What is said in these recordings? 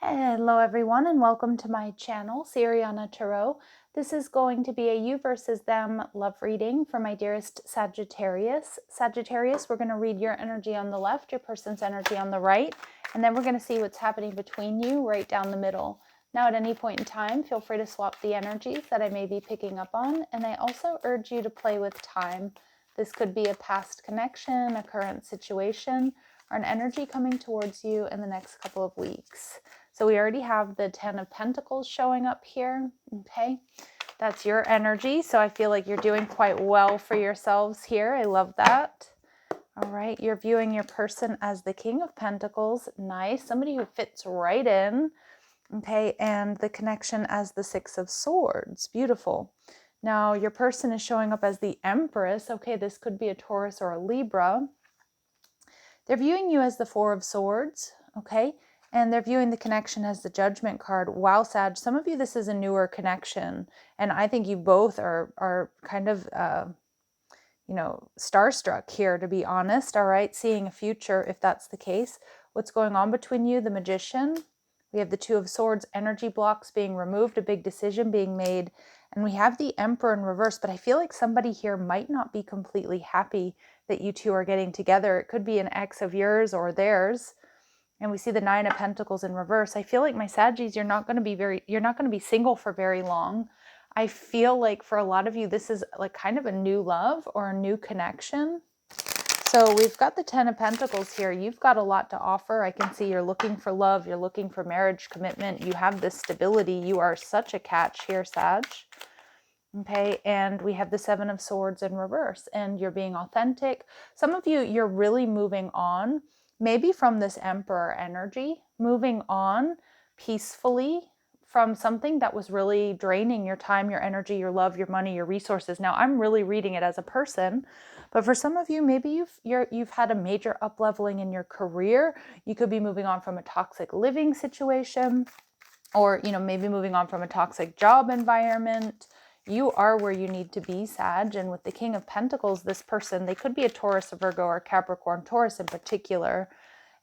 Hello everyone and welcome to my channel, Siriana Tarot. This is going to be a you versus them love reading for my dearest Sagittarius. Sagittarius, we're going to read your energy on the left, your person's energy on the right, and then we're going to see what's happening between you right down the middle. Now at any point in time, feel free to swap the energies that I may be picking up on, and I also urge you to play with time. This could be a past connection, a current situation, or an energy coming towards you in the next couple of weeks. So we already have the 10 of Pentacles showing up here, okay? That's your energy, so I feel like you're doing quite well for yourselves here. I love that. All right, you're viewing your person as the King of Pentacles. Nice, somebody who fits right in, okay? And the connection as the Six of Swords. Beautiful. Now, your person is showing up as the Empress. Okay, this could be a Taurus or a Libra. They're viewing you as the Four of Swords, okay? And they're viewing the connection as the Judgment card. Wow, Sag, some of you, this is a newer connection. And I think you both are kind of, starstruck here, to be honest, all right? Seeing a future, if that's the case. What's going on between you? The Magician. We have the Two of Swords, energy blocks being removed, a big decision being made. And we have the Emperor in reverse, but I feel like somebody here might not be completely happy that you two are getting together. It could be an ex of yours or theirs. And we see the Nine of Pentacles in reverse. I feel like, my Saggies, you're not going to be single for very long. I feel like for a lot of you, this is like kind of a new love or a new connection. So we've got the 10 of Pentacles here. You've got a lot to offer. I can see you're looking for love. You're looking for marriage, commitment. You have this stability. You are such a catch here, Sag. Okay, and we have the Seven of Swords in reverse, and you're being authentic. Some of you, you're really moving on, maybe from this Emperor energy, moving on peacefully from something that was really draining your time, your energy, your love, your money, your resources. Now, I'm really reading it as a person, but for some of you, maybe you've had a major up-leveling in your career. You could be moving on from a toxic living situation, or maybe moving on from a toxic job environment. You are where you need to be, Sag. And with the King of Pentacles, this person, they could be a Taurus, a Virgo, or Capricorn, Taurus in particular.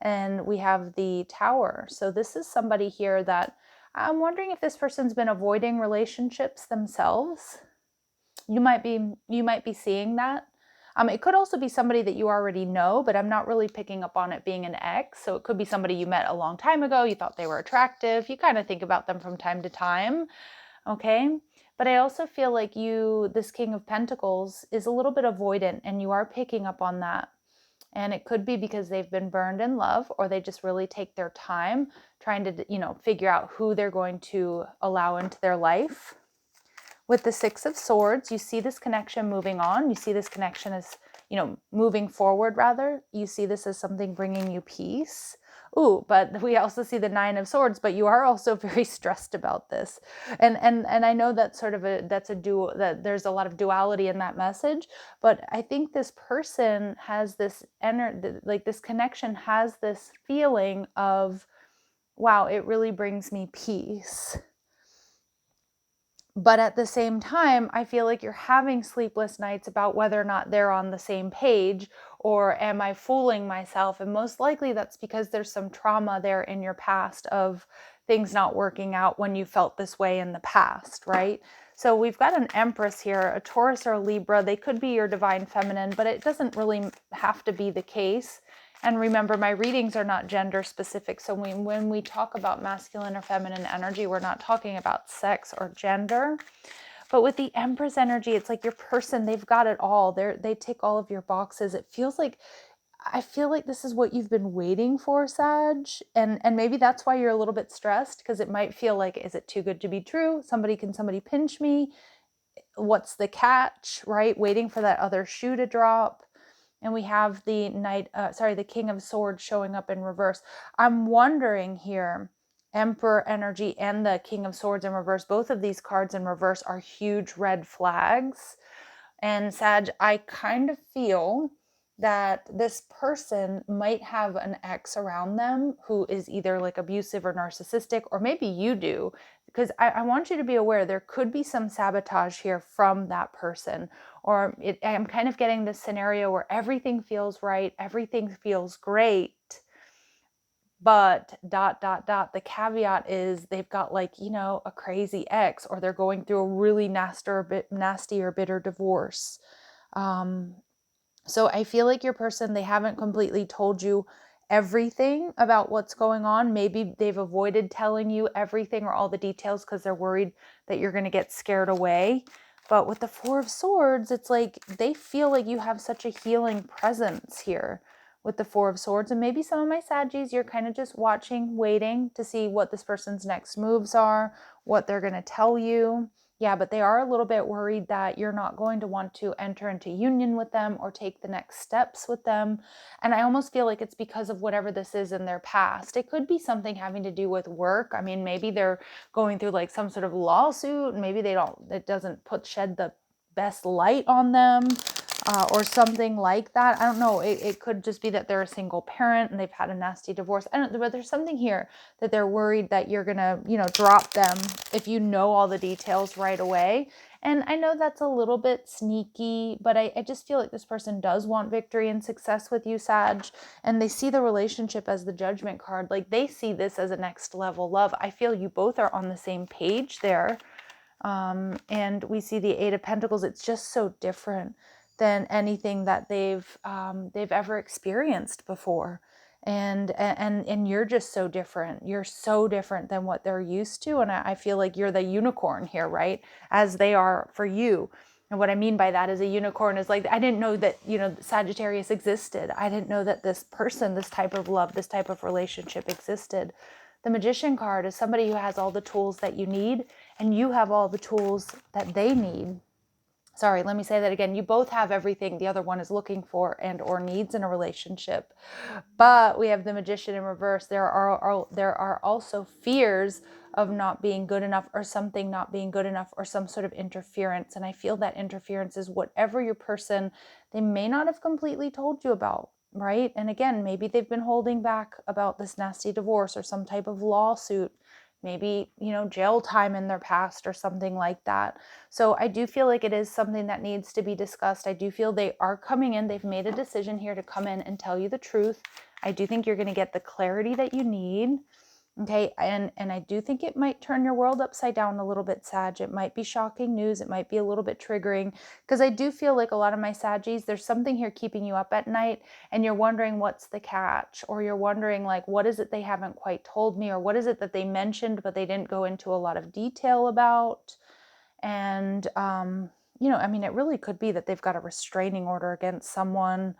And we have the Tower. So this is somebody here that I'm wondering if this person's been avoiding relationships themselves. You might be seeing that. It could also be somebody that you already know, but I'm not really picking up on it being an ex. So it could be somebody you met a long time ago. You thought they were attractive. You kind of think about them from time to time. Okay. But I also feel like this King of Pentacles is a little bit avoidant, and you are picking up on that. And it could be because they've been burned in love, or they just really take their time trying to, figure out who they're going to allow into their life. With the Six of Swords, you see this connection moving on. You see this connection as, moving forward, rather. You see this as something bringing you peace. Ooh, but we also see the Nine of Swords, but you are also very stressed about this. And I know that's sort of that there's a lot of duality in that message, but I think this person has this this connection has this feeling of, wow, it really brings me peace. But at the same time, I feel like you're having sleepless nights about whether or not they're on the same page, or am I fooling myself? And most likely that's because there's some trauma there in your past of things not working out when you felt this way in the past, right? So we've got an Empress here, a Taurus or a Libra. They could be your divine feminine, but it doesn't really have to be the case. And remember, my readings are not gender specific. So when we talk about masculine or feminine energy, we're not talking about sex or gender. But with the Empress energy, it's like your person, they've got it all. They tick all of your boxes. I feel like this is what you've been waiting for, Sag. And maybe that's why you're a little bit stressed, because it might feel like, is it too good to be true? Can somebody pinch me? What's the catch, right? Waiting for that other shoe to drop. And we have the the King of Swords showing up in reverse. I'm wondering here, Emperor energy and the King of Swords in reverse, both of these cards in reverse are huge red flags. And Sag, I kind of feel that this person might have an ex around them who is either like abusive or narcissistic, or maybe you do, because I want you to be aware there could be some sabotage here from that person. Or I'm kind of getting this scenario where everything feels right, everything feels great, But the caveat is they've got like, you know, a crazy ex, or they're going through a really nasty or bitter divorce. So I feel like your person, they haven't completely told you everything about what's going on. Maybe they've avoided telling you everything or all the details because they're worried that you're going to get scared away. But with the Four of Swords, it's like they feel like you have such a healing presence here with the Four of Swords. And maybe some of my Saggies, you're kind of just watching, waiting to see what this person's next moves are, what they're going to tell you. Yeah, but they are a little bit worried that you're not going to want to enter into union with them or take the next steps with them. And I almost feel like it's because of whatever this is in their past. It could be something having to do with work. I mean, maybe they're going through like some sort of lawsuit. Maybe it doesn't shed the best light on them. Or something like that. I don't know. It could just be that they're a single parent and they've had a nasty divorce. I don't know, but there's something here that they're worried that you're going to, you know, drop them if you know all the details right away. And I know that's a little bit sneaky, but I just feel like this person does want victory and success with you, Sag, and they see the relationship as the Judgment card. Like they see this as a next level love. I feel you both are on the same page there. And we see the Eight of Pentacles. It's just so different than anything that they've ever experienced before. And you're just so different. You're so different than what they're used to. And I feel like you're the unicorn here, right? As they are for you. And what I mean by that is a unicorn is like, I didn't know that, you know, Sagittarius existed. I didn't know that this person, this type of love, this type of relationship existed. The Magician card is somebody who has all the tools that you need, and you have all the tools that they need. Sorry, let me say that again. You both have everything the other one is looking for and or needs in a relationship. But we have the Magician in reverse. There are also fears of not being good enough, or something not being good enough, or some sort of interference. And I feel that interference is whatever your person, they may not have completely told you about, right? And again, maybe they've been holding back about this nasty divorce or some type of lawsuit, maybe, you know, jail time in their past or something like that. So I do feel like it is something that needs to be discussed. I do feel they are coming in. They've made a decision here to come in and tell you the truth. I do think you're going to get the clarity that you need. Okay. And I do think it might turn your world upside down a little bit, Sag. It might be shocking news. It might be a little bit triggering, because I do feel like a lot of my Saggies, there's something here keeping you up at night and you're wondering what's the catch, or you're wondering like, what is it they haven't quite told me, or what is it that they mentioned but they didn't go into a lot of detail about. And, you know, I mean, it really could be that they've got a restraining order against someone.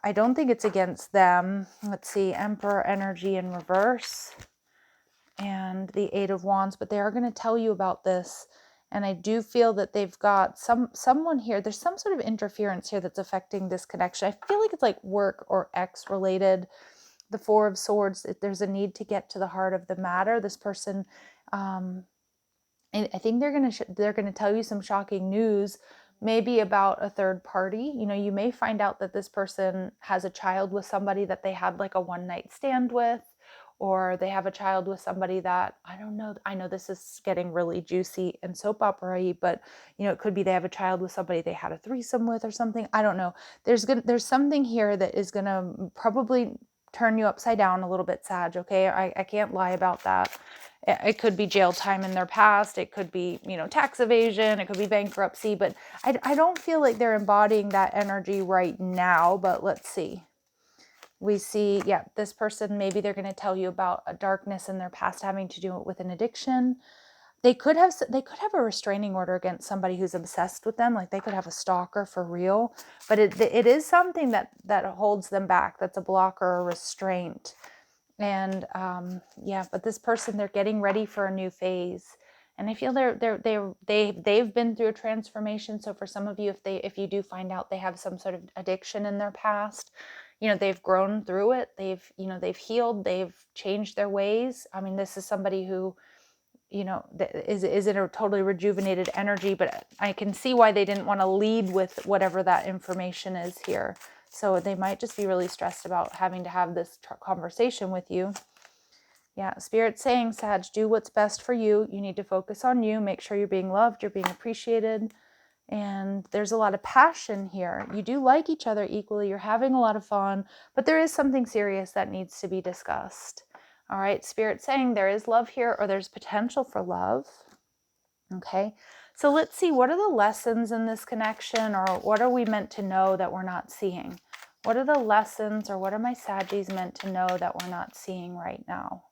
I don't think it's against them. Let's see, Emperor energy in reverse and the Eight of Wands, but they are going to tell you about this. And I do feel that they've got someone here. There's some sort of interference here that's affecting this connection. I feel like it's like work or ex related. The Four of Swords, there's a need to get to the heart of the matter. This person, and I think they're gonna tell you some shocking news, maybe about a third party. You know, you may find out that this person has a child with somebody that they had like a one night stand with, or they have a child with somebody that, I don't know. I know this is getting really juicy and soap opera-y, but you know, it could be they have a child with somebody they had a threesome with or something. I don't know. There's something here that is gonna probably turn you upside down a little bit, Sag. Okay, I can't lie about that. It could be jail time in their past. It could be, you know, tax evasion. It could be bankruptcy. But I don't feel like they're embodying that energy right now. But let's see. We see, yeah, this person, maybe they're going to tell you about a darkness in their past having to do with an addiction. They could have a restraining order against somebody who's obsessed with them. Like they could have a stalker for real. But it is something that holds them back. That's a blocker or restraint. And yeah, but this person, they're getting ready for a new phase, and I feel they've been through a transformation. So for some of you, if you do find out they have some sort of addiction in their past, you know, they've grown through it. They've healed. They've changed their ways. I mean, this is somebody who, you know, is in a totally rejuvenated energy, but I can see why they didn't want to lead with whatever that information is here. So they might just be really stressed about having to have this conversation with you. Yeah, Spirit's saying, Sag, do what's best for you. You need to focus on you. Make sure you're being loved, you're being appreciated. And there's a lot of passion here. You do like each other equally. You're having a lot of fun, but there is something serious that needs to be discussed. All right, Spirit saying there is love here, or there's potential for love. Okay, so let's see, what are the lessons in this connection, or what are we meant to know that we're not seeing? What are the lessons, or what are my Saggies meant to know that we're not seeing right now?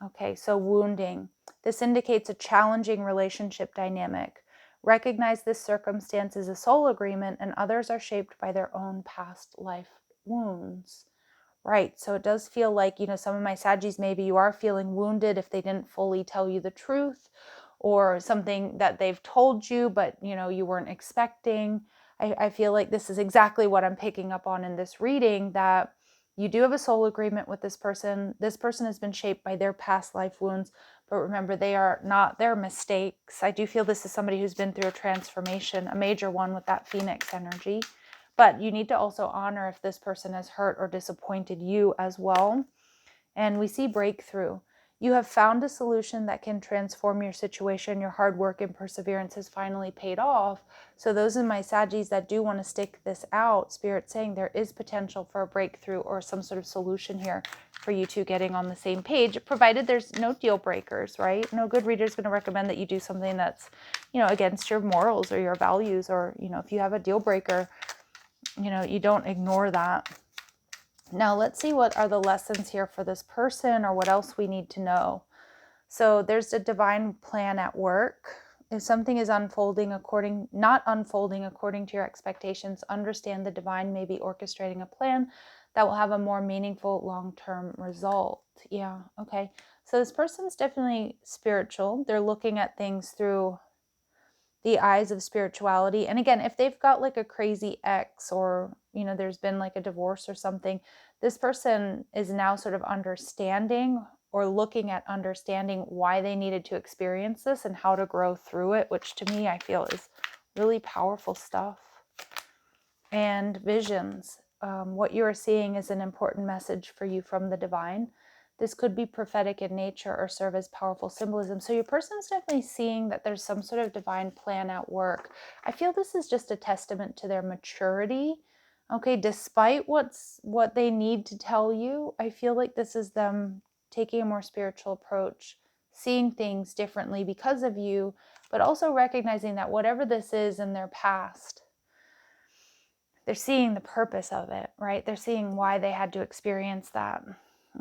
Okay, so wounding. This indicates a challenging relationship dynamic. Recognize this circumstance is a soul agreement, and others are shaped by their own past life wounds. Right, so it does feel like, some of my Saggies, maybe you are feeling wounded if they didn't fully tell you the truth, or something that they've told you, but, you weren't expecting. I feel like this is exactly what I'm picking up on in this reading, that you do have a soul agreement with this person. This person has been shaped by their past life wounds, but remember, they are not their mistakes. I do feel this is somebody who's been through a transformation, a major one with that Phoenix energy. But you need to also honor if this person has hurt or disappointed you as well. And we see breakthrough. You have found a solution that can transform your situation. Your hard work and perseverance has finally paid off. So those are my Saggies that do want to stick this out. Spirit saying there is potential for a breakthrough or some sort of solution here for you two getting on the same page, provided there's no deal breakers, right? No good reader is going to recommend that you do something that's, against your morals or your values, or, if you have a deal breaker, you don't ignore that. Now let's see, what are the lessons here for this person, or what else we need to know. So there's a divine plan at work. If something is not unfolding according to your expectations, understand the divine may be orchestrating a plan that will have a more meaningful long-term result. Yeah, okay. So this person's definitely spiritual. They're looking at things through the eyes of spirituality. And again, if they've got like a crazy ex, or there's been like a divorce or something, this person is now sort of understanding, or looking at understanding why they needed to experience this and how to grow through it, which to me I feel is really powerful stuff. And visions. What you are seeing is an important message for you from the divine. This could be prophetic in nature or serve as powerful symbolism. So your person's definitely seeing that there's some sort of divine plan at work. I feel this is just a testament to their maturity. Okay, despite what they need to tell you, I feel like this is them taking a more spiritual approach, seeing things differently because of you, but also recognizing that whatever this is in their past, they're seeing the purpose of it, right? They're seeing why they had to experience that.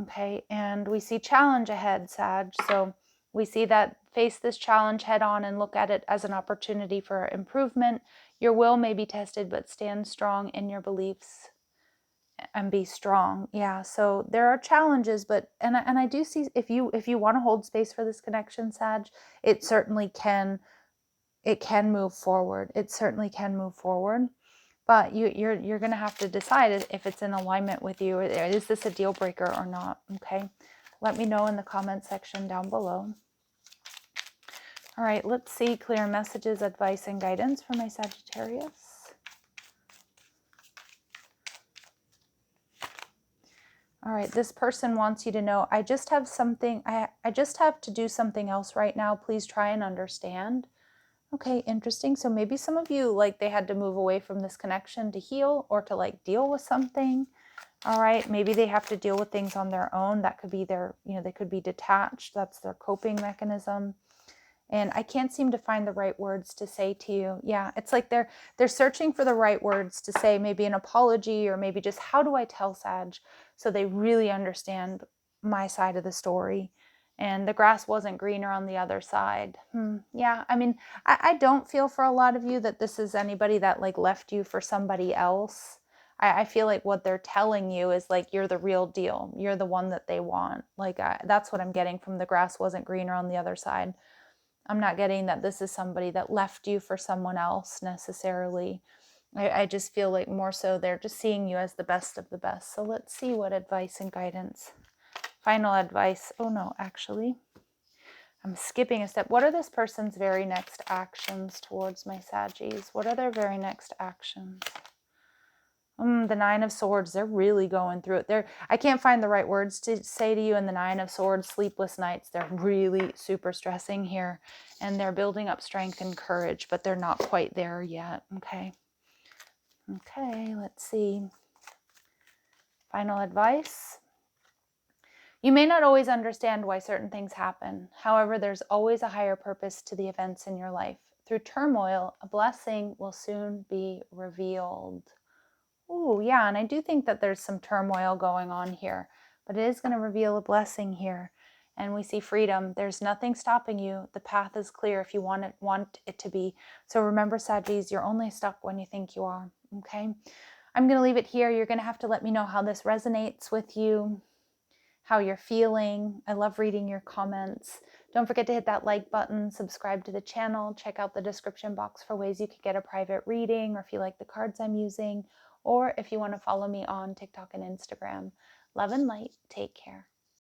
Okay, and we see challenge ahead, Sag. So we see that face this challenge head on and look at it as an opportunity for improvement. Your will may be tested, but stand strong in your beliefs and be strong. Yeah, so there are challenges, but and I do see, if you want to hold space for this connection, Sag, it certainly can. It can move forward. It certainly can move forward. But you're going to have to decide if it's in alignment with you. Is this a deal breaker or not? Okay. Let me know in the comment section down below. All right, let's see clear messages, advice, and guidance for my Sagittarius. All right, this person wants you to know, I just have something, I just have to do something else right now. Please try and understand. Okay, interesting. So maybe some of you, like, they had to move away from this connection to heal, or to like deal with something. All right, maybe they have to deal with things on their own. That could be their, they could be detached. That's their coping mechanism. And I can't seem to find the right words to say to you. Yeah, it's like they're searching for the right words to say, maybe an apology, or maybe just, how do I tell Sag so they really understand my side of the story? And the grass wasn't greener on the other side. Yeah, I mean, I don't feel for a lot of you that this is anybody that like left you for somebody else. I feel like what they're telling you is like, you're the real deal. You're the one that they want. Like, that's what I'm getting from the grass wasn't greener on the other side. I'm not getting that this is somebody that left you for someone else necessarily. I just feel like more so they're just seeing you as the best of the best. So let's see what advice and guidance. Final advice. Oh no, actually, I'm skipping a step. What are this person's very next actions towards my Saggies? What are their very next actions? The Nine of Swords, they're really going through it. I can't find the right words to say to you in the Nine of Swords, sleepless nights. They're really super stressing here, and they're building up strength and courage, but they're not quite there yet. Okay. Okay, let's see. Final advice. You may not always understand why certain things happen. However, there's always a higher purpose to the events in your life. Through turmoil, a blessing will soon be revealed. Ooh, yeah, and I do think that there's some turmoil going on here, but it is going to reveal a blessing here. And we see freedom. There's nothing stopping you. The path is clear if you want it to be. So remember, Saggies, you're only stuck when you think you are, okay? I'm going to leave it here. You're going to have to let me know how this resonates with you, how you're feeling. I love reading your comments. Don't forget to hit that like button, subscribe to the channel, check out the description box for ways you could get a private reading, or if you like the cards I'm using, or if you want to follow me on TikTok and Instagram. Love and light. Take care.